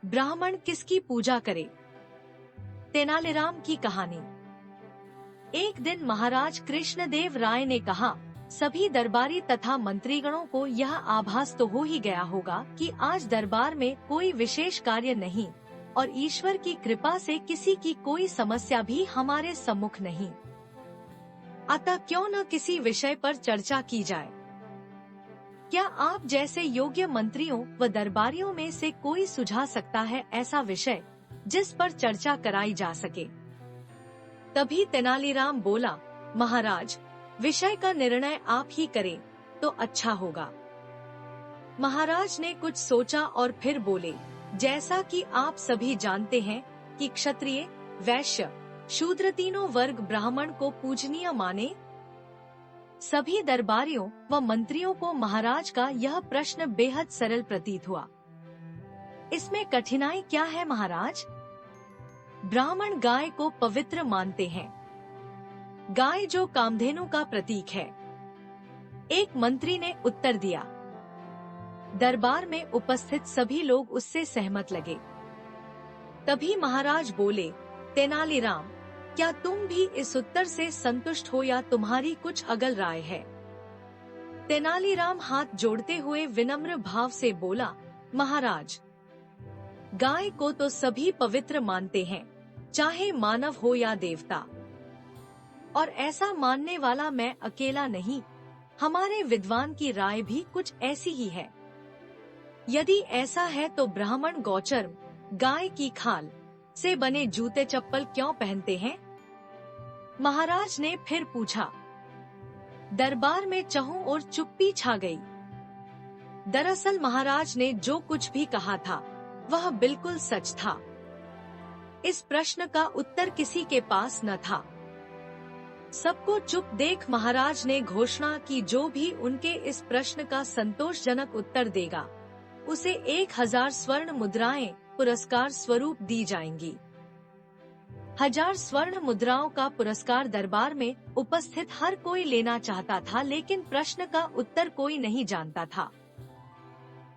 ब्राह्मण किसकी पूजा करे? तेनालीराम की कहानी। एक दिन महाराज कृष्णदेव राय ने कहा, सभी दरबारी तथा मंत्रीगणों को यह आभास तो हो ही गया होगा कि आज दरबार में कोई विशेष कार्य नहीं और ईश्वर की कृपा से किसी की कोई समस्या भी हमारे सम्मुख नहीं। अतः क्यों न किसी विषय पर चर्चा की जाए। क्या आप जैसे योग्य मंत्रियों व दरबारियों में से कोई सुझा सकता है ऐसा विषय जिस पर चर्चा कराई जा सके? तभी तेनालीराम बोला, महाराज, विषय का निर्णय आप ही करें तो अच्छा होगा। महाराज ने कुछ सोचा और फिर बोले, जैसा कि आप सभी जानते हैं कि क्षत्रिय, वैश्य, शूद्र तीनों वर्ग ब्राह्मण को पूजनीय माने। सभी दरबारियों व मंत्रियों को महाराज का यह प्रश्न बेहद सरल प्रतीत हुआ। इसमें कठिनाई क्या है महाराज? ब्राह्मण गाय को पवित्र मानते हैं। गाय जो कामधेनु का प्रतीक है। एक मंत्री ने उत्तर दिया। दरबार में उपस्थित सभी लोग उससे सहमत लगे। तभी महाराज बोले, तेनालीराम, क्या तुम भी इस उत्तर से संतुष्ट हो या तुम्हारी कुछ अगल राय है? तेनालीराम हाथ जोड़ते हुए विनम्र भाव से बोला, महाराज, गाय को तो सभी पवित्र मानते हैं, चाहे मानव हो या देवता। और ऐसा मानने वाला मैं अकेला नहीं, हमारे विद्वान की राय भी कुछ ऐसी ही है। यदि ऐसा है तो ब्राह्मण गौचर्म, गाय की खाल से बने जूते चप्पल क्यों पहनते हैं? महाराज ने फिर पूछा। दरबार में चहुं ओर चुप्पी छा गई। दरअसल महाराज ने जो कुछ भी कहा था वह बिल्कुल सच था। इस प्रश्न का उत्तर किसी के पास न था। सबको चुप देख महाराज ने घोषणा की, जो भी उनके इस प्रश्न का संतोषजनक उत्तर देगा उसे 1000 स्वर्ण मुद्राएं पुरस्कार स्वरूप दी जाएंगी। 1000 स्वर्ण मुद्राओं का पुरस्कार दरबार में उपस्थित हर कोई लेना चाहता था, लेकिन प्रश्न का उत्तर कोई नहीं जानता था।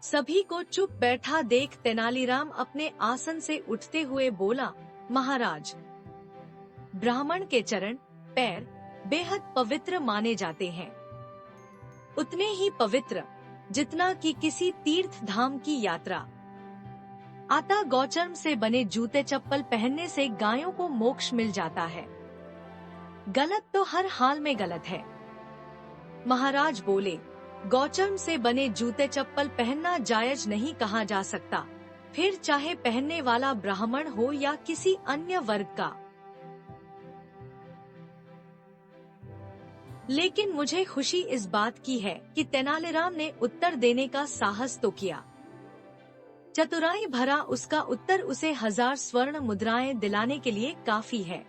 सभी को चुप बैठा देख तेनालीराम अपने आसन से उठते हुए बोला, महाराज, ब्राह्मण के चरण पैर बेहद पवित्र माने जाते हैं। उतने ही पवित्र जितना कि किसी तीर्थ धाम की यात्रा। अतः गौचर्म से बने जूते चप्पल पहनने से गायों को मोक्ष मिल जाता है। गलत तो हर हाल में गलत है। महाराज बोले, गौचर्म से बने जूते चप्पल पहनना जायज नहीं कहा जा सकता, फिर चाहे पहनने वाला ब्राह्मण हो या किसी अन्य वर्ग का। लेकिन मुझे खुशी इस बात की है कि तेनालीराम ने उत्तर देने का साहस तो किया। चतुराई भरा उसका उत्तर उसे 1000 स्वर्ण मुद्राएं दिलाने के लिए काफी है।